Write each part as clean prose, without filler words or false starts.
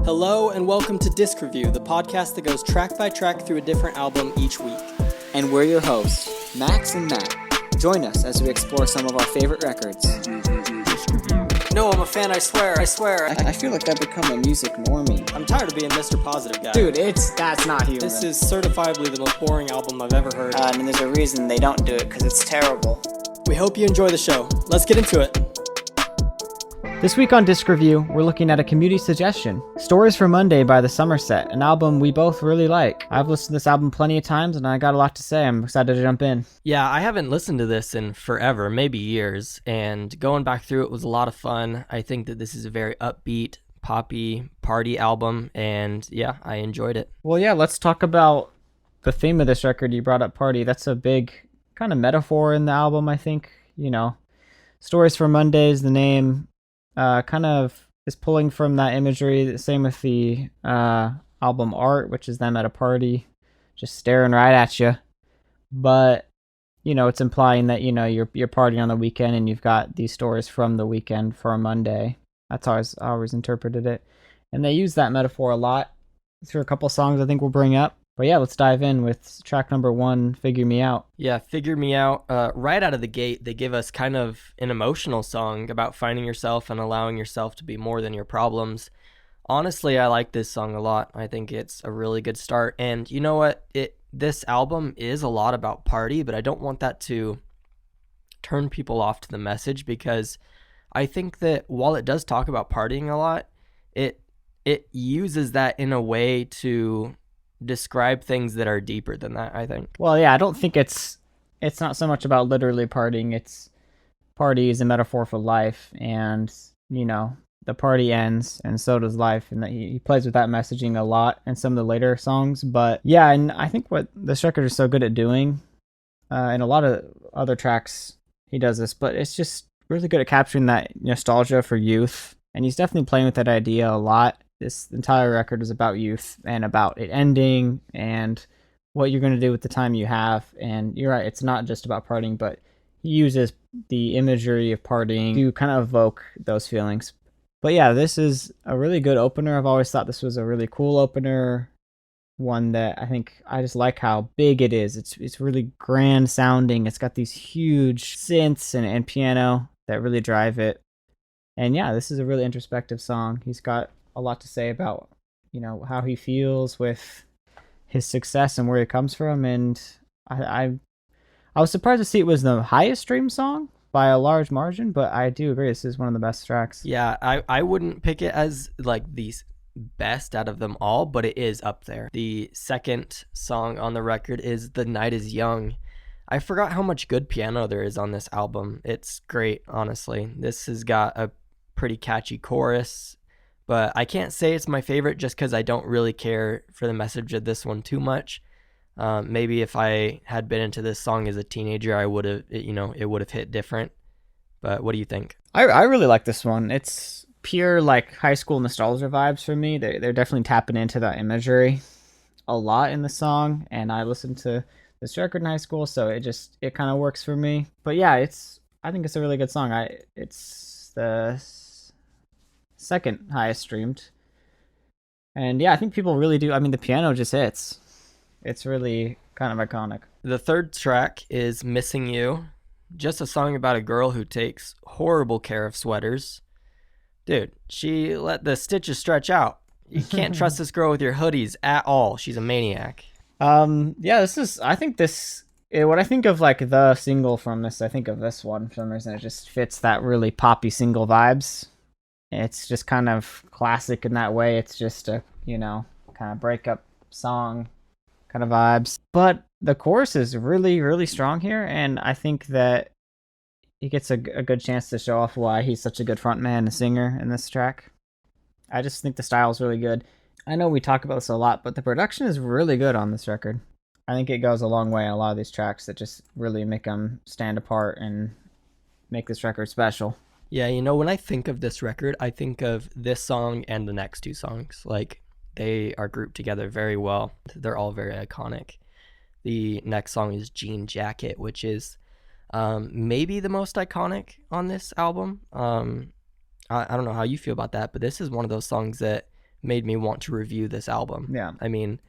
Hello and welcome to Disc Review, the podcast that goes track by track through a different album each week. And we're your hosts, Max and Matt. Join us as we explore some of our favorite records. No, I'm a fan, I swear. I feel like I've become a music normie. I'm tired of being Mr. Positive guy. Dude, that's not humor. This is certifiably the most boring album I've ever heard. And there's a reason they don't do it, because it's terrible. We hope you enjoy the show. Let's get into it. This week on Disc Review, we're looking at a community suggestion, Stories for Monday by the Somerset, an album we both really like. I've listened to this album plenty of times and I got a lot to say. I'm excited to jump in. Yeah, I haven't listened to this in forever, maybe years, and going back through it was a lot of fun. I think that this is a very upbeat, poppy, party album, and yeah, I enjoyed it. Well, yeah, let's talk about the theme of this record. You brought up party. That's a big kind of metaphor in the album, I think. You know, Stories for Monday is the name. Kind of is pulling from that imagery. Same with the album art, which is them at a party, just staring right at you. But you know, it's implying that you're partying on the weekend and you've got these stories from the weekend for a Monday. That's how I always interpreted it, and they use that metaphor a lot through a couple songs I think we'll bring up. But yeah, let's dive in with track number 1, Figure Me Out. Yeah, Figure Me Out. Right out of the gate, they give us kind of an emotional song about finding yourself and allowing yourself to be more than your problems. Honestly, I like this song a lot. I think it's a really good start. And you know what? This album is a lot about party, but I don't want that to turn people off to the message, because I think that while it does talk about partying a lot, it uses that in a way to describe things that are deeper than that, I think. Well, yeah, I don't think it's not so much about literally partying. It's party is a metaphor for life, and the party ends and so does life, and that he plays with that messaging a lot in some of the later songs. But yeah, and I think what this record is so good at doing, in a lot of other tracks he does this, but it's just really good at capturing that nostalgia for youth, and he's definitely playing with that idea a lot. This entire record is about youth and about it ending and what you're going to do with the time you have. And you're right, it's not just about partying, but he uses the imagery of partying to kind of evoke those feelings. But yeah, this is a really good opener. I've always thought this was a really cool opener, one that I just like how big it is. It's really grand sounding. It's got these huge synths and piano that really drive it. And yeah, this is a really introspective song. He's got a lot to say about how he feels with his success and where he comes from, and I was surprised to see it was the highest streamed song by a large margin, but I do agree this is one of the best tracks. Yeah, I wouldn't pick it as like the best out of them all, but it is up there. The second song on the record is The Night Is Young. I forgot how much good piano there is on this album. It's great, honestly. This has got a pretty catchy chorus, but I can't say it's my favorite just because I don't really care for the message of this one too much. Maybe if I had been into this song as a teenager, I would have, it would have hit different. But what do you think? I really like this one. It's pure like high school nostalgia vibes for me. They're definitely tapping into that imagery a lot in the song, and I listened to this record in high school, so it kind of works for me. But yeah, I think it's a really good song. It's the second highest streamed, and yeah, I think people really do. I mean, the piano just hits. It's really kind of iconic. The third track is Missing You, just a song about a girl who takes horrible care of sweaters. Dude, she let the stitches stretch out. You can't trust this girl with your hoodies at all. She's a maniac. Yeah, when I think of like the single from this, I think of this one for some reason. It just fits that really poppy single vibes. It's just kind of classic in that way. It's just a, kind of breakup song kind of vibes. But the chorus is really, really strong here, and I think that he gets a good chance to show off why he's such a good frontman and singer in this track. I just think the style is really good. I know we talk about this a lot, but the production is really good on this record. I think it goes a long way in a lot of these tracks that just really make them stand apart and make this record special. Yeah, when I think of this record, I think of this song and the next two songs. Like, they are grouped together very well. They're all very iconic. The next song is Jean Jacket, which is maybe the most iconic on this album. I don't know how you feel about that, but this is one of those songs that made me want to review this album. Yeah. I mean,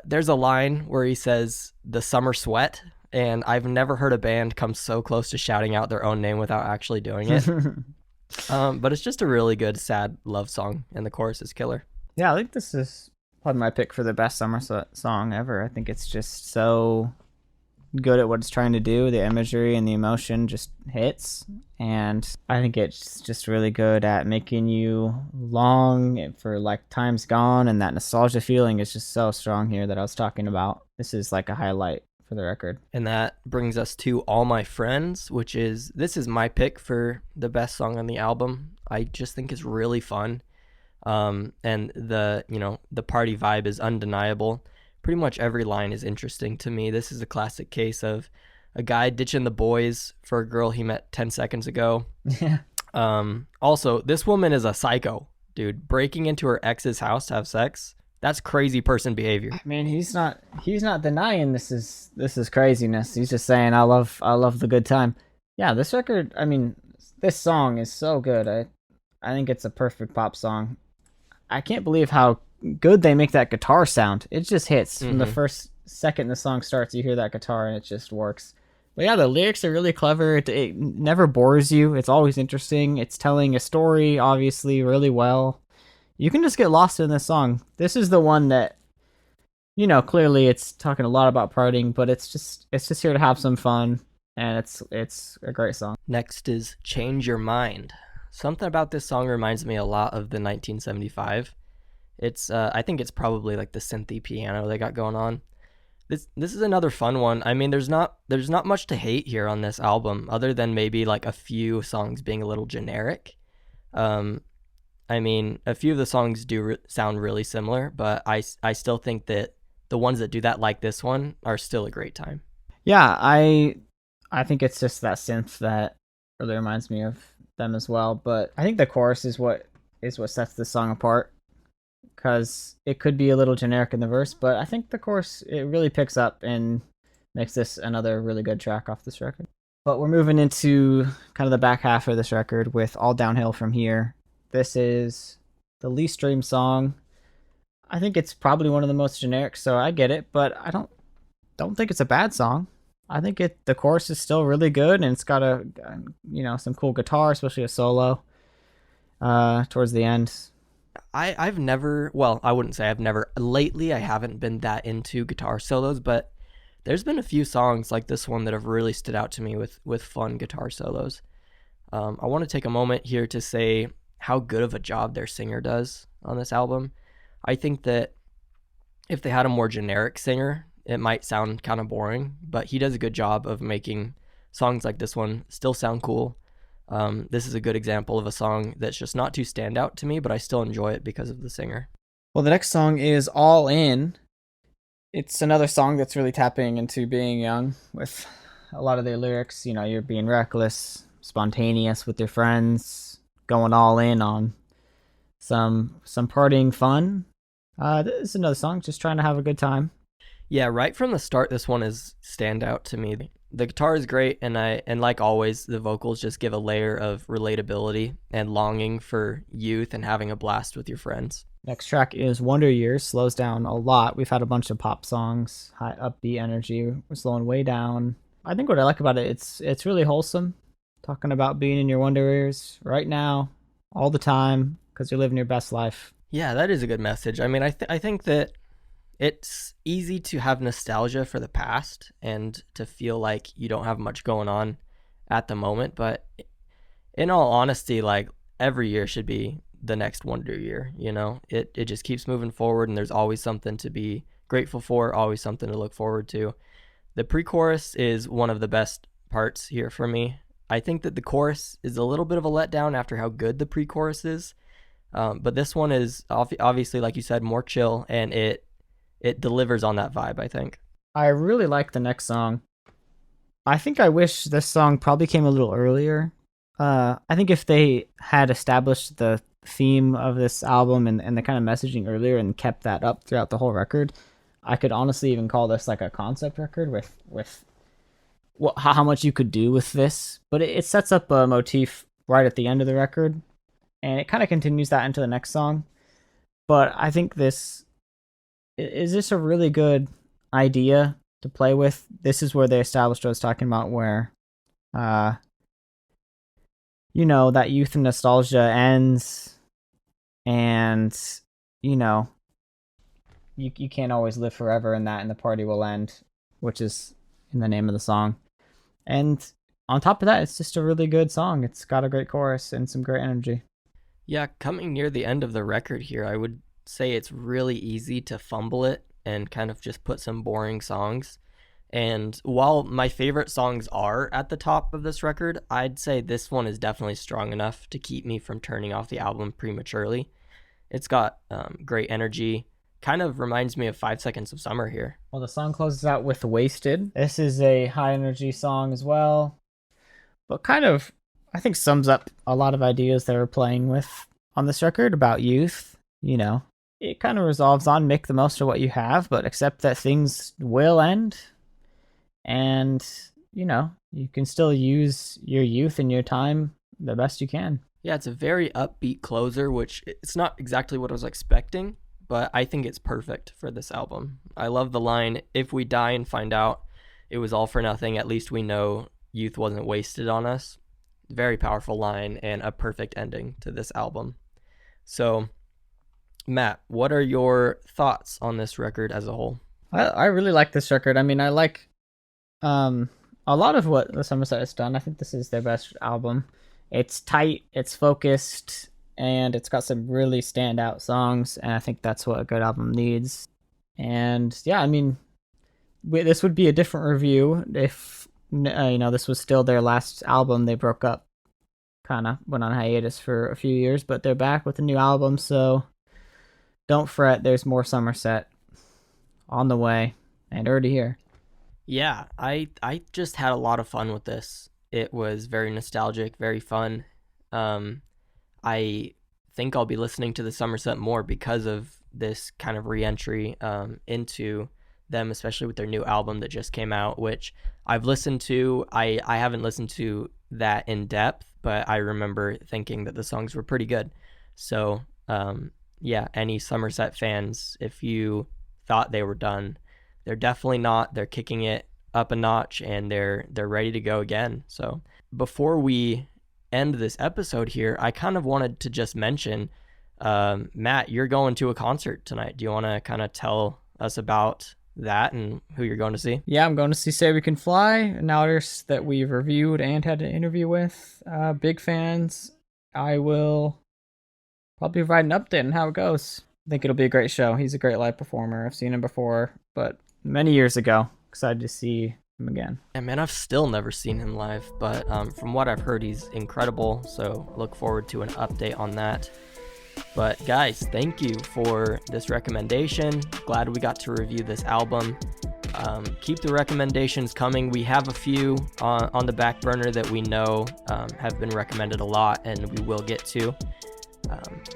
there's a line where he says the summer sweat, and I've never heard a band come so close to shouting out their own name without actually doing it. But it's just a really good sad love song, and the chorus is killer. Yeah, I think this is probably my pick for the best summer song ever. I think it's just so good at what it's trying to do. The imagery and the emotion just hits, and I think it's just really good at making you long for like times gone, and that nostalgia feeling is just so strong here that I was talking about. This is like a highlight for the record. And that brings us to All My Friends, this is my pick for the best song on the album. I just think it's really fun. And the party vibe is undeniable. Pretty much every line is interesting to me. This is a classic case of a guy ditching the boys for a girl he met 10 seconds ago. Yeah. Also, this woman is a psycho, dude. Breaking into her ex's house to have sex. That's crazy person behavior. I mean, he's not denying this is craziness. He's just saying I love the good time. Yeah, this record, I mean, this song is so good. I think it's a perfect pop song. I can't believe how good they make that guitar sound. It just hits from the first second the song starts. You hear that guitar and it just works. But yeah, the lyrics are really clever. It never bores you. It's always interesting. It's telling a story, obviously, really well. You can just get lost in this song. This is the one that, clearly it's talking a lot about partying, but it's just here to have some fun, and it's a great song. Next is Change Your Mind. Something about this song reminds me a lot of the 1975. It's I think it's probably like the synthy piano they got going on. This is another fun one. I mean, there's not much to hate here on this album, other than maybe like a few songs being a little generic. I mean, a few of the songs do sound really similar, but I still think that the ones that do that, like this one, are still a great time. Yeah, I think it's just that synth that really reminds me of them as well. But I think the chorus is what sets this song apart, because it could be a little generic in the verse, but I think the chorus, it really picks up and makes this another really good track off this record. But we're moving into kind of the back half of this record with All Downhill From Here. This is the least streamed song. I think it's probably one of the most generic, so I get it, but I don't think it's a bad song. I think the chorus is still really good, and it's got some cool guitar, especially a solo towards the end. I've never, well, I wouldn't say I've never, lately I haven't been that into guitar solos, but there's been a few songs like this one that have really stood out to me with fun guitar solos. I want to take a moment here to say how good of a job their singer does on this album. I think that if they had a more generic singer, it might sound kind of boring, but he does a good job of making songs like this one still sound cool. This is a good example of a song that's just not too standout to me, but I still enjoy it because of the singer. Well, the next song is All In. It's another song that's really tapping into being young with a lot of their lyrics. You're being reckless, spontaneous with your friends, going all in on some partying fun. This is another song, just trying to have a good time. Yeah, right from the start, this one is standout to me. The guitar is great, and like always, the vocals just give a layer of relatability and longing for youth and having a blast with your friends. Next track is Wonder Years. Slows down a lot. We've had a bunch of pop songs, high upbeat energy. We're slowing way down. I think what I like about it, it's really wholesome. Talking about being in your wonder years right now, all the time, because you're living your best life. Yeah, that is a good message. I mean, I think that it's easy to have nostalgia for the past and to feel like you don't have much going on at the moment. But in all honesty, like, every year should be the next wonder year. It just keeps moving forward, and there's always something to be grateful for, always something to look forward to. The pre-chorus is one of the best parts here for me. I think that the chorus is a little bit of a letdown after how good the pre-chorus is. But this one is obviously, like you said, more chill, and it delivers on that vibe, I think. I really like the next song. I think I wish this song probably came a little earlier. I think if they had established the theme of this album and the kind of messaging earlier and kept that up throughout the whole record, I could honestly even call this like a concept record with how much you could do with this. But it sets up a motif right at the end of the record, and it kind of continues that into the next song. But I think this is this a really good idea to play with. This is where they established what I was talking about, where that youth and nostalgia ends, and you can't always live forever in that, and the party will end, which is in the name of the song. And on top of that, it's just a really good song. It's got a great chorus and some great energy. Yeah, coming near the end of the record here, I would say it's really easy to fumble it and kind of just put some boring songs. And while my favorite songs are at the top of this record, I'd say this one is definitely strong enough to keep me from turning off the album prematurely. It's got great energy. Kind of reminds me of 5 Seconds of Summer here. Well, the song closes out with Wasted. This is a high energy song as well, but kind of, I think, sums up a lot of ideas they were playing with on this record about youth. It kind of resolves on make the most of what you have, but accept that things will end. And, you can still use your youth and your time the best you can. Yeah, it's a very upbeat closer, which it's not exactly what I was expecting, but I think it's perfect for this album. I love the line, "If we die and find out it was all for nothing, at least we know youth wasn't wasted on us." Very powerful line and a perfect ending to this album. So, Matt, what are your thoughts on this record as a whole? I really like this record. I mean, I like a lot of what the Somerset has done. I think this is their best album. It's tight, it's focused, and it's got some really standout songs, and I think that's what a good album needs. And yeah, I mean, this would be a different review if this was still their last album. They broke up, kind of went on hiatus for a few years, but they're back with a new album, so don't fret, there's more Somerset on the way and already here. Yeah, I just had a lot of fun with this. It was very nostalgic, very fun. I think I'll be listening to the Somerset more because of this kind of re-entry into them, especially with their new album that just came out, which I've listened to. I haven't listened to that in depth, but I remember thinking that the songs were pretty good. So, yeah, any Somerset fans, if you thought they were done, they're definitely not. They're kicking it up a notch, and they're ready to go again. So before we end this episode here, I kind of wanted to just mention, Matt, you're going to a concert tonight. Do you want to kind of tell us about that and who you're going to see? Yeah, I'm going to see Say We Can Fly, an artist that we've reviewed and had an interview with. Big fans. I will probably provide an update on how it goes. I think it'll be a great show. He's a great live performer. I've seen him before, but many years ago. Excited to see him again. Yeah, man, I've still never seen him live, but from what I've heard, he's incredible. So look forward to an update on that. But guys, thank you for this recommendation. Glad we got to review this album. Keep the recommendations coming. We have a few on the back burner that we know have been recommended a lot, and we will get to.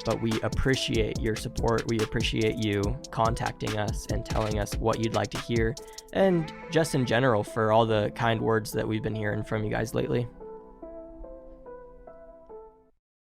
But we appreciate your support. We appreciate you contacting us and telling us what you'd like to hear, and just in general for all the kind words that we've been hearing from you guys lately.